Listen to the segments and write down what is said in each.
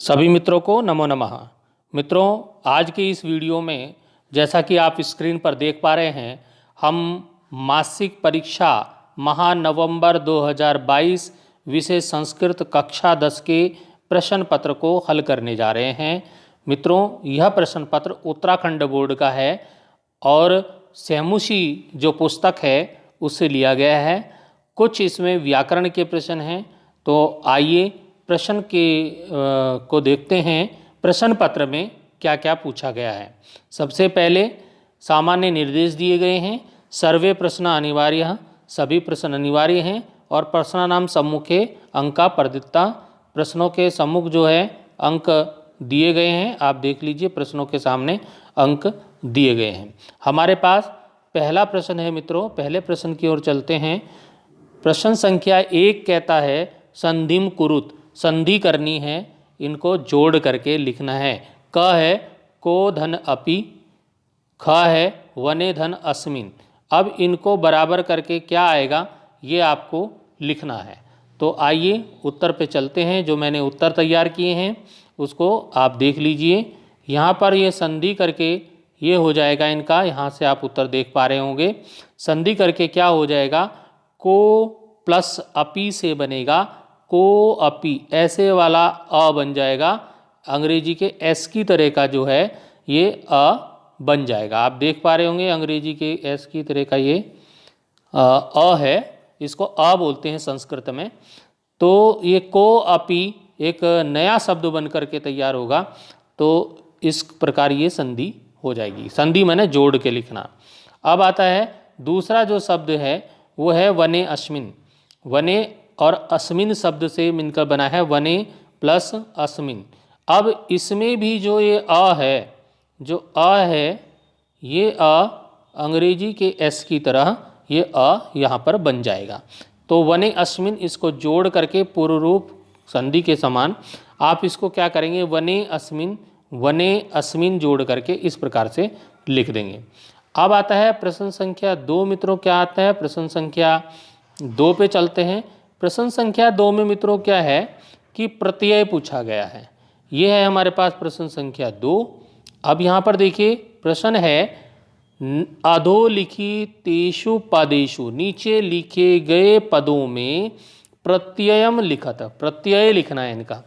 सभी मित्रों को नमो नमः। मित्रों, आज की इस वीडियो में जैसा कि आप स्क्रीन पर देख पा रहे हैं, हम मासिक परीक्षा महानवंबर 2022 विषय संस्कृत कक्षा 10 के प्रश्न पत्र को हल करने जा रहे हैं। मित्रों, यह प्रश्न पत्र उत्तराखंड बोर्ड का है और सहमुशी जो पुस्तक है उससे लिया गया है। कुछ इसमें व्याकरण के प्रश्न हैं, तो आइए प्रश्न को देखते हैं। प्रश्न पत्र में क्या क्या पूछा गया है। सबसे पहले सामान्य निर्देश दिए गए हैं। सर्वे प्रश्न अनिवार्य, सभी प्रश्न अनिवार्य हैं और प्रश्नानाम सम्मुखे अंका प्रदत्ता, प्रश्नों के सम्मुख जो है अंक दिए गए हैं। आप देख लीजिए, प्रश्नों के सामने अंक दिए गए हैं। हमारे पास पहला प्रश्न है मित्रों, पहले प्रश्न की ओर चलते हैं। प्रश्न संख्या 1 कहता है संधिम कुरुत, संधि करनी है, इनको जोड़ करके लिखना है। क है को धन अपि, ख है वने धन अस्मिन। अब इनको बराबर करके क्या आएगा ये आपको लिखना है। तो आइए उत्तर पे चलते हैं। जो मैंने उत्तर तैयार किए हैं उसको आप देख लीजिए। यहाँ पर ये संधि करके ये हो जाएगा इनका, यहाँ से आप उत्तर देख पा रहे होंगे। संधि करके क्या हो जाएगा, को प्लस अपी से बनेगा को अपी, ऐसे वाला अ बन जाएगा। अंग्रेजी के एस की तरह का जो है ये अ बन जाएगा। आप देख पा रहे होंगे अंग्रेजी के एस की तरह का ये अ है, इसको अ बोलते हैं संस्कृत में। तो ये को अपी एक नया शब्द बन करके तैयार होगा। तो इस प्रकार ये संधि हो जाएगी। संधि माने जोड़ के लिखना। अब आता है दूसरा जो शब्द है वो है वने अस्मिन। वने और अस्मिन शब्द से मिलकर बना है वने प्लस अस्मिन। अब इसमें भी जो ये अ है, जो अ है ये अ अंग्रेजी के एस की तरह ये अ यहाँ पर बन जाएगा। तो वने अस्मिन इसको जोड़ करके पूर्व रूप संधि के समान आप इसको क्या करेंगे, वने अस्मिन जोड़ करके इस प्रकार से लिख देंगे। अब आता है प्रश्न संख्या 2 मित्रों। क्या आता है, प्रश्न संख्या 2 पे चलते हैं। प्रश्न संख्या 2 में मित्रों क्या है कि प्रत्यय पूछा गया है। ये है हमारे पास प्रश्न संख्या 2। अब यहाँ पर देखिए प्रश्न है अधोलिखितेषु पदेषु, नीचे लिखे गए पदों में प्रत्ययम लिखत, प्रत्यय लिखना है इनका।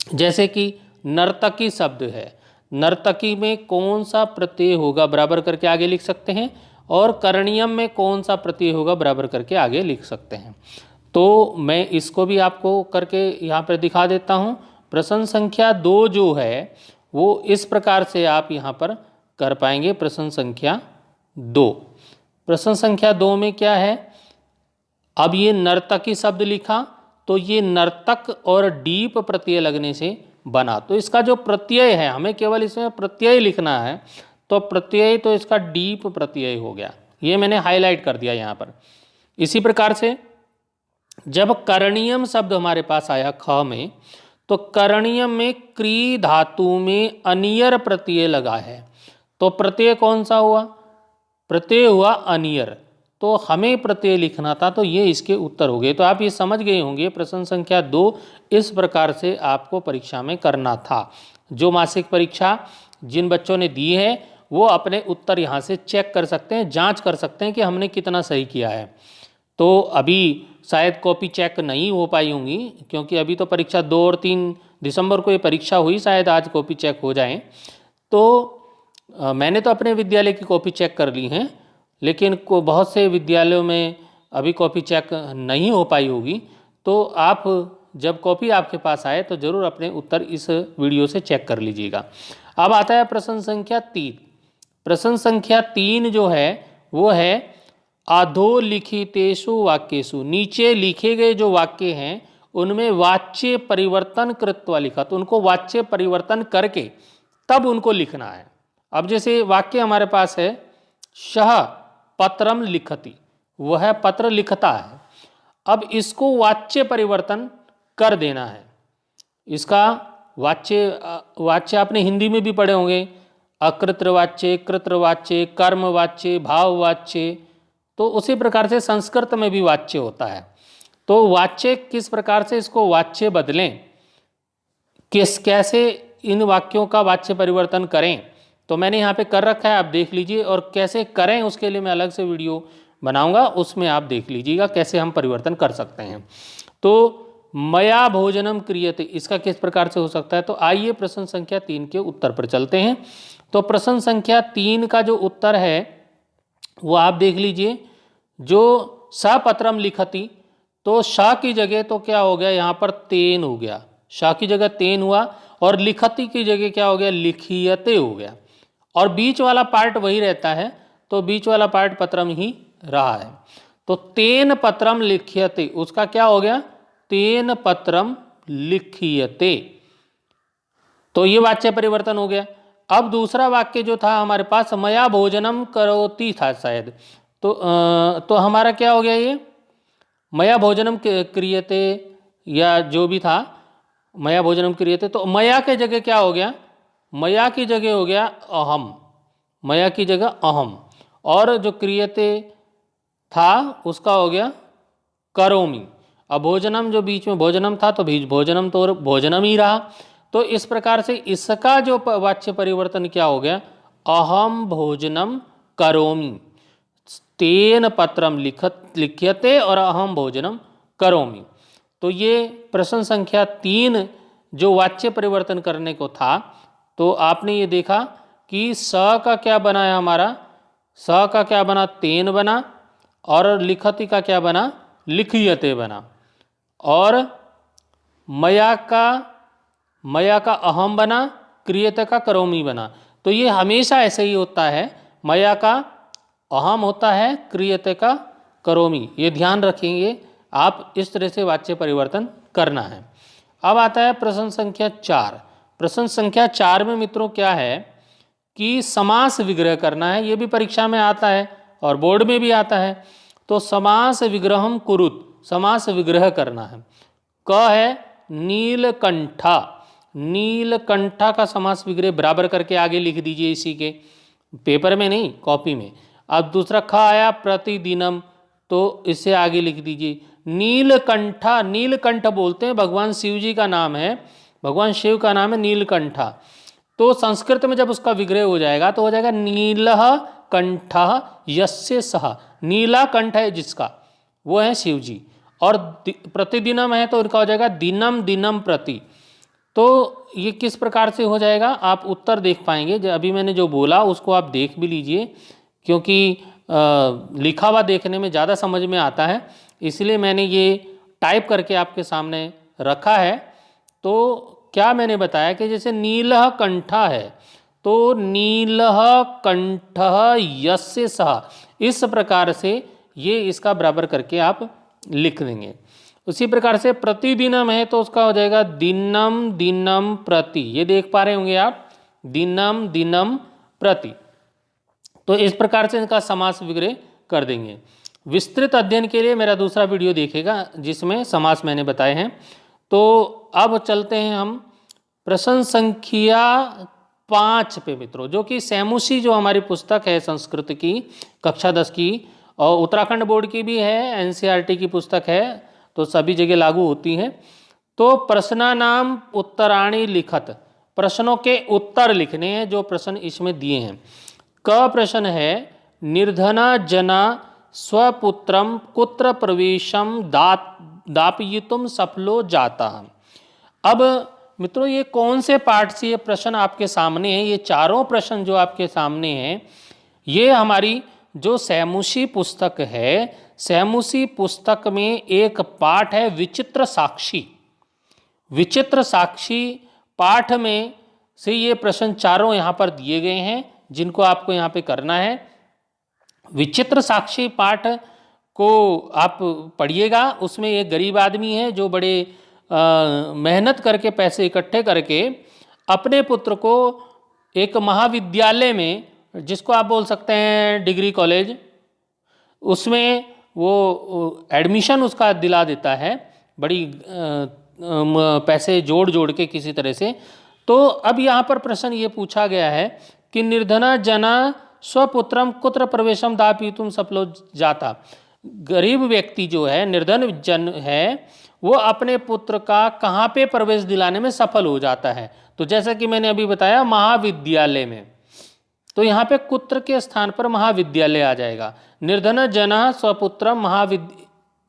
जैसे कि नर्तकी शब्द है, नर्तकी में कौन सा प्रत्यय होगा बराबर करके आगे लिख सकते हैं, और करणीयम में कौन सा प्रत्यय होगा बराबर करके आगे लिख सकते हैं। तो मैं इसको भी आपको करके यहाँ पर दिखा देता हूँ। प्रश्न संख्या 2 जो है वो इस प्रकार से आप यहाँ पर कर पाएंगे। प्रश्न संख्या 2, प्रश्न संख्या 2 में क्या है, अब ये नर्तकी शब्द लिखा तो ये नर्तक और डीप प्रत्यय लगने से बना। तो इसका जो प्रत्यय है हमें केवल इसमें प्रत्यय लिखना है, तो प्रत्यय तो इसका डीप प्रत्यय हो गया। ये मैंने हाईलाइट कर दिया यहाँ पर। इसी प्रकार से जब करणीयम शब्द हमारे पास आया ख में, तो करणीयम में क्री धातु में अनियर प्रत्यय लगा है। तो प्रत्यय कौन सा हुआ, प्रत्यय हुआ अनियर। तो हमें प्रत्यय लिखना था, तो ये इसके उत्तर हो गए। तो आप ये समझ गए होंगे प्रश्न संख्या 2 इस प्रकार से आपको परीक्षा में करना था। जो मासिक परीक्षा जिन बच्चों ने दी है वो अपने उत्तर यहाँ से चेक कर सकते हैं, जांच कर सकते हैं कि हमने कितना सही किया है। तो अभी शायद कॉपी चेक नहीं हो पाई होंगी, क्योंकि अभी तो परीक्षा 2 और 3 दिसंबर को ये परीक्षा हुई, शायद आज कॉपी चेक हो जाए। तो मैंने तो अपने विद्यालय की कॉपी चेक कर ली हैं, लेकिन बहुत से विद्यालयों में अभी कॉपी चेक नहीं हो पाई होगी। तो आप जब कॉपी आपके पास आए तो ज़रूर अपने उत्तर इस वीडियो से चेक कर लीजिएगा। अब आता है प्रश्न संख्या 3। प्रश्न संख्या 3 जो है वो है अधोलिखितेषु वाक्येषु, नीचे लिखे गए जो वाक्य हैं उनमें वाच्य परिवर्तन कृत्वा लिखा। तो उनको वाच्य परिवर्तन करके तब उनको लिखना है। अब जैसे वाक्य हमारे पास है शह पत्रम लिखति, वह पत्र लिखता है। अब इसको वाच्य परिवर्तन कर देना है। इसका वाच्य आपने हिंदी में भी पढ़े होंगे, अकृतवाच्य, कृतवाच्य, कर्मवाच्य, भाववाच्य। तो उसी प्रकार से संस्कृत में भी वाच्य होता है। तो वाच्य किस प्रकार से इसको वाच्य बदलें, कैसे इन वाक्यों का वाच्य परिवर्तन करें, तो मैंने यहाँ पे कर रखा है, आप देख लीजिए। और कैसे करें उसके लिए मैं अलग से वीडियो बनाऊंगा, उसमें आप देख लीजिएगा कैसे हम परिवर्तन कर सकते हैं। तो मया भोजनम क्रियते, इसका किस प्रकार से हो सकता है। तो आइए प्रश्न संख्या 3 के उत्तर पर चलते हैं। तो प्रश्न संख्या 3 का जो उत्तर है वो आप देख लीजिए। जो सपत्रम लिखति, तो श की जगह तो क्या हो गया, यहाँ पर तेन हो गया, श की जगह तेन हुआ, और लिखति की जगह क्या हो गया, लिखियते हो गया, और बीच वाला पार्ट वही रहता है, तो बीच वाला पार्ट पत्रम ही रहा है। तो तेन पत्रम लिख्यते, उसका क्या हो गया, तेन पत्रम लिख्यते, तो ये वाच्य परिवर्तन हो गया। अब दूसरा वाक्य जो था हमारे पास, मया भोजनम करोति था शायद, तो हमारा क्या हो गया, ये मया भोजनम क्रियते या जो भी था, मया भोजनम क्रियते, तो मया के जगह क्या हो गया, मया की जगह हो गया अहम, मया की जगह अहम, और जो क्रियते था उसका हो गया करोमि। अब भोजनम जो बीच में भोजनम था, तो बीच भोजनम तो भोजनम ही रहा। तो इस प्रकार से इसका जो वाच्य परिवर्तन क्या हो गया, अहम भोजनम करोमि, तेन पत्रम लिख्यते और अहम भोजनम करोमि। तो ये प्रश्न संख्या 3 जो वाच्य परिवर्तन करने को था, तो आपने ये देखा कि स का क्या बना है हमारा, स का क्या बना, तेन बना, और लिखति का क्या बना, लिखियते बना, और मया का अहम बना, क्रियते का करोमी बना। तो ये हमेशा ऐसे ही होता है, मया का अहम होता है, क्रियते का करोमी, ये ध्यान रखेंगे आप, इस तरह से वाच्य परिवर्तन करना है। अब आता है प्रश्न संख्या 4। प्रश्न संख्या 4 में मित्रों क्या है कि समास विग्रह करना है, ये भी परीक्षा में आता है और बोर्ड में भी आता है। तो समास विग्रहम कुरुत, समास विग्रह करना है। क है नीलकंठा, नीलकंठा का समास विग्रह बराबर करके आगे लिख दीजिए, इसी के पेपर में नहीं, कॉपी में। अब दूसरा ख आया प्रतिदिनम, तो इससे आगे लिख दीजिए नीलकंठा, नीलकंठ बोलते हैं भगवान शिव जी का नाम है, भगवान शिव का नाम है नीलकंठा। तो संस्कृत में जब उसका विग्रह हो जाएगा तो हो जाएगा नीलः कंठः यस्य सः, नीला कंठ है जिसका, वो है शिव जी, और प्रतिदिनम है तो उनका हो जाएगा दिनम दिनम प्रति। तो ये किस प्रकार से हो जाएगा, आप उत्तर देख पाएंगे, जो अभी मैंने जो बोला उसको आप देख भी लीजिए, क्योंकि लिखा हुआ देखने में ज़्यादा समझ में आता है, इसलिए मैंने ये टाइप करके आपके सामने रखा है। तो क्या मैंने बताया कि जैसे नीलः कंठा है, तो नीलः कंठः यस्य सः, इस प्रकार से ये इसका बराबर करके आप लिख देंगे। उसी प्रकार से प्रतिदिनम है तो उसका हो जाएगा दिनम दिनम प्रति, ये देख पा रहे होंगे आप, दिनम दिनम प्रति। तो इस प्रकार से इनका समास विग्रह कर देंगे। विस्तृत अध्ययन के लिए मेरा दूसरा वीडियो देखेगा जिसमें समास मैंने बताए हैं। तो अब चलते हैं हम प्रश्न संख्या 5 पे मित्रों, जो कि सैमुसी जो हमारी पुस्तक है संस्कृत की कक्षा 10 की, और उत्तराखंड बोर्ड की भी है, एनसीईआरटी की पुस्तक है, तो सभी जगह लागू होती है। तो प्रश्नानाम उत्तराणि लिखत, प्रश्नों के उत्तर लिखने हैं जो प्रश्न इसमें दिए हैं। क प्रश्न है निर्धना जना स्वपुत्रम कुत्र प्रवेशम दापयितुम सफलो जाता। अब मित्रों ये कौन से पाठ से ये प्रश्न आपके सामने है, ये चारों प्रश्न जो आपके सामने हैं, ये हमारी जो सैमुसी पुस्तक है, सैमुसी पुस्तक में एक पाठ है विचित्र साक्षी। विचित्र साक्षी पाठ में से ये प्रश्न चारों यहाँ पर दिए गए हैं, जिनको आपको यहाँ पे करना है। विचित्र साक्षी पाठ को आप पढ़िएगा, उसमें एक गरीब आदमी है जो बड़े मेहनत करके पैसे इकट्ठे करके अपने पुत्र को एक महाविद्यालय में, जिसको आप बोल सकते हैं डिग्री कॉलेज, उसमें वो एडमिशन उसका दिला देता है, बड़ी पैसे जोड़ जोड़ के किसी तरह से। तो अब यहाँ पर प्रश्न ये पूछा गया है कि निर्धना जना स्वपुत्रम कुत्र प्रवेशम दापयितुम सफलो जाता। गरीब व्यक्ति जो है, निर्धन जन है, वो अपने पुत्र का कहाँ पे प्रवेश दिलाने में सफल हो जाता है। तो जैसा कि मैंने अभी बताया महाविद्यालय में, तो यहाँ पे कुत्र के स्थान पर महाविद्यालय आ जाएगा। निर्धन जनः स्वपुत्रम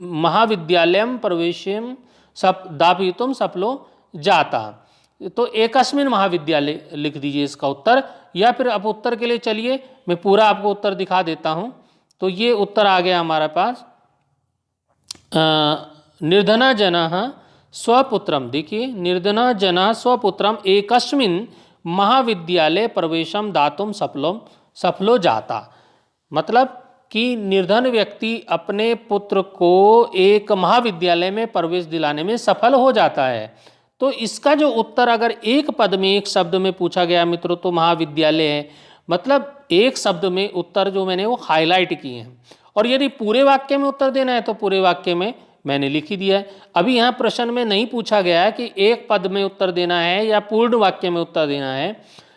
महाविद्यालयम प्रवेशम दापयितुम सफलो जाता। तो एकस्मिन महाविद्यालय लिख दीजिए इसका उत्तर, या फिर अब उत्तर के लिए चलिए मैं पूरा आपको उत्तर दिखा देता हूँ। तो ये उत्तर आ गया हमारे पास, निर्धना जनः स्वपुत्रम, देखिए निर्धना जनः स्वपुत्रम एकस्मिन महाविद्यालय प्रवेशम दातुम सफलो जाता। मतलब कि निर्धन व्यक्ति अपने पुत्र को एक महाविद्यालय में प्रवेश दिलाने में सफल हो जाता है। तो इसका जो उत्तर अगर एक पद में एक शब्द में पूछा गया मित्रों तो महाविद्यालय है। मतलब एक शब्द में उत्तर जो मैंने वो हाईलाइट किए हैं, और यदि पूरे वाक्य में उत्तर देना है तो पूरे वाक्य में मैंने लिख ही दिया है। अभी यहाँ प्रश्न में नहीं पूछा गया है कि एक पद में उत्तर देना है या पूर्ण वाक्य में उत्तर देना है,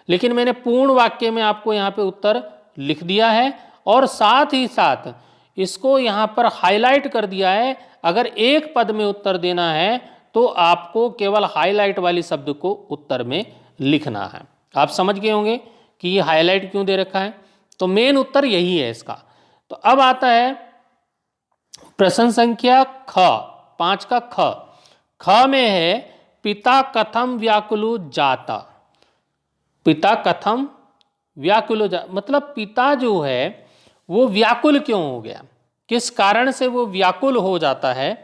लेकिन मैंने पूर्ण वाक्य में आपको यहाँ पे उत्तर लिख दिया है और साथ ही साथ इसको यहाँ पर हाईलाइट कर दिया है। अगर एक पद में उत्तर देना है तो आपको केवल हाईलाइट वाली शब्द को उत्तर में लिखना है। आप समझ गए होंगे कि ये हाईलाइट क्यों दे रखा है। तो मेन उत्तर यही है इसका। तो अब आता है प्रश्न संख्या ख, 5 का ख में है पिता कथम व्याकुलो जाता। पिता कथम व्याकुलो जा, मतलब पिता जो है वो व्याकुल क्यों हो गया, किस कारण से वो व्याकुल हो जाता है।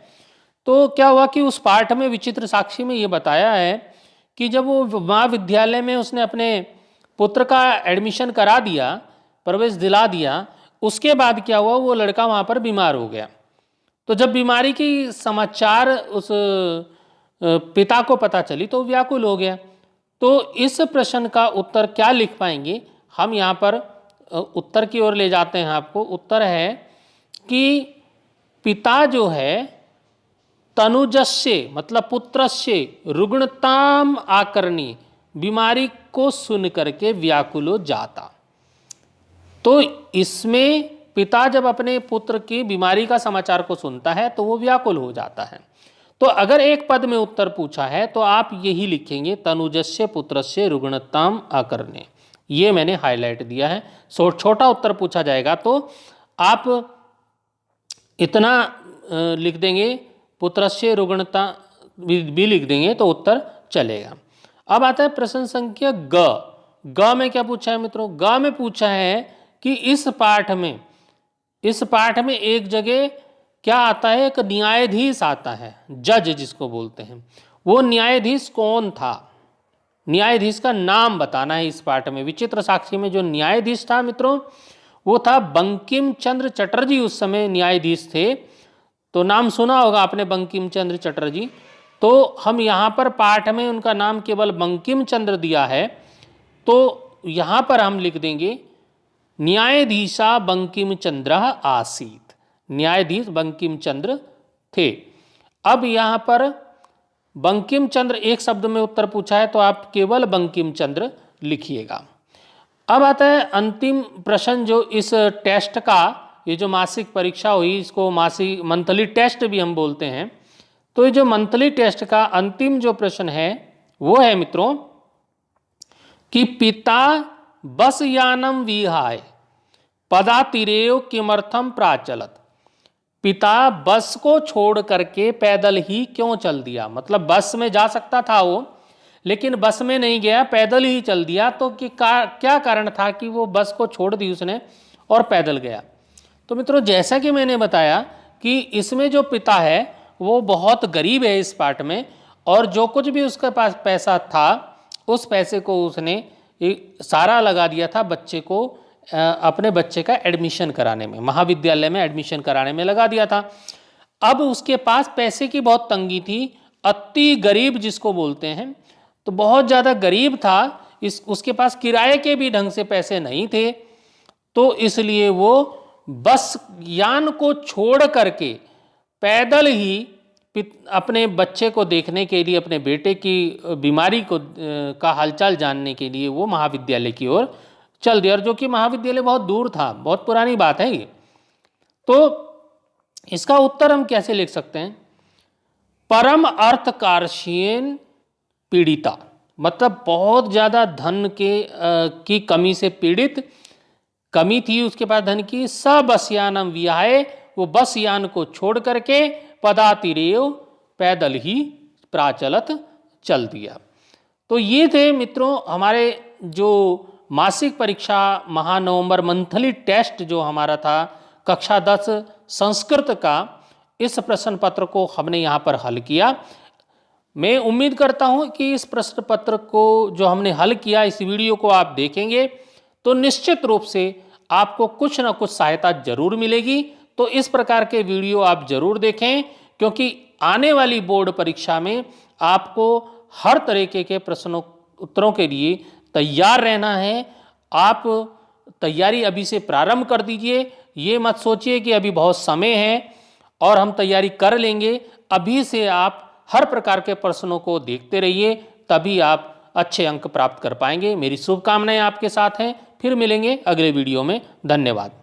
तो क्या हुआ कि उस पाठ में विचित्र साक्षी में ये बताया है कि जब वो महाविद्यालय में उसने अपने पुत्र का एडमिशन करा दिया, प्रवेश दिला दिया, उसके बाद क्या हुआ, वो लड़का वहाँ पर बीमार हो गया। तो जब बीमारी की समाचार उस पिता को पता चली तो व्याकुल हो गया। तो इस प्रश्न का उत्तर क्या लिख पाएंगे हम, यहाँ पर उत्तर की ओर ले जाते हैं आपको। उत्तर है कि पिता जो है तनुजस्य मतलब पुत्रस्य रुग्णताम आकरणी, बीमारी को सुन करके व्याकुलो जाता। तो इसमें पिता जब अपने पुत्र की बीमारी का समाचार को सुनता है तो वो व्याकुल हो जाता है। तो अगर एक पद में उत्तर पूछा है तो आप यही लिखेंगे तनुजस्य पुत्रस्य रुग्णताम आकरणे। ये मैंने हाईलाइट दिया है। छोटा उत्तर पूछा जाएगा तो आप इतना लिख देंगे, पुत्रस्य रुग्णता भी लिख देंगे तो उत्तर चलेगा। अब आता है प्रश्न संख्या ग में क्या पूछा है मित्रों, ग में पूछा है कि इस पाठ में एक जगह क्या आता है, एक न्यायाधीश आता है, जज जिसको बोलते हैं। वो न्यायाधीश कौन था, न्यायाधीश का नाम बताना है इस पाठ में। विचित्र साक्षी में जो न्यायाधीश था मित्रों वो था बंकिम चंद्र चटर्जी, उस समय न्यायाधीश थे। तो नाम सुना होगा आपने बंकिम चंद्र चटर्जी। तो हम यहाँ पर पाठ में उनका नाम केवल बंकिम चंद्र दिया है, तो यहाँ पर हम लिख देंगे न्यायाधीशा बंकिम चंद्र आसीत, न्यायाधीश बंकिम चंद्र थे। अब यहाँ पर बंकिम चंद्र एक शब्द में उत्तर पूछा है तो आप केवल बंकिम चंद्र लिखिएगा। अब आता है अंतिम प्रश्न जो इस टेस्ट का, ये जो मासिक परीक्षा हुई इसको मासिक मंथली टेस्ट भी हम बोलते हैं। तो ये जो मंथली टेस्ट का अंतिम जो प्रश्न है वो है मित्रों कि पिता बस यानम विहाय पदातिरेव किमर्थम प्राचलत। पिता बस को छोड़ करके पैदल ही क्यों चल दिया, मतलब बस में जा सकता था वो लेकिन बस में नहीं गया, पैदल ही चल दिया। तो क्या कारण था कि वो बस को छोड़ दी उसने और पैदल गया। तो मित्रों जैसा कि मैंने बताया कि इसमें जो पिता है वो बहुत गरीब है इस पाठ में, और जो कुछ भी उसके पास पैसा था उस पैसे को उसने सारा लगा दिया था बच्चे को, अपने बच्चे का एडमिशन कराने में, महाविद्यालय में एडमिशन कराने में लगा दिया था। अब उसके पास पैसे की बहुत तंगी थी, अति गरीब जिसको बोलते हैं, तो बहुत ज़्यादा गरीब था। उसके पास किराए के भी ढंग से पैसे नहीं थे। तो इसलिए वो बस यान को छोड़ करके पैदल ही अपने बच्चे को देखने के लिए, अपने बेटे की बीमारी को का हालचाल जानने के लिए वो महाविद्यालय की ओर चल दिया, और जो कि महाविद्यालय बहुत दूर था, बहुत पुरानी बात है ये। तो इसका उत्तर हम कैसे लिख सकते हैं, परम अर्थकार्षीण पीड़िता, मतलब बहुत ज़्यादा धन की कमी से पीड़ित, कमी थी उसके पास धन की। सबसयानम विहाय, वो बस यान को छोड़ करके पदातिरेव, पैदल ही प्राचलत चल दिया। तो ये थे मित्रों हमारे जो मासिक परीक्षा महानवंबर मंथली टेस्ट जो हमारा था कक्षा 10 संस्कृत का, इस प्रश्न पत्र को हमने यहाँ पर हल किया। मैं उम्मीद करता हूँ कि इस प्रश्न पत्र को जो हमने हल किया, इस वीडियो को आप देखेंगे तो निश्चित रूप से आपको कुछ ना कुछ सहायता जरूर मिलेगी। तो इस प्रकार के वीडियो आप जरूर देखें, क्योंकि आने वाली बोर्ड परीक्षा में आपको हर तरीके के प्रश्नों उत्तरों के लिए तैयार रहना है। आप तैयारी अभी से प्रारंभ कर दीजिए। ये मत सोचिए कि अभी बहुत समय है और हम तैयारी कर लेंगे। अभी से आप हर प्रकार के प्रश्नों को देखते रहिए, तभी आप अच्छे अंक प्राप्त कर पाएंगे। मेरी शुभकामनाएं आपके साथ हैं। फिर मिलेंगे अगले वीडियो में। धन्यवाद।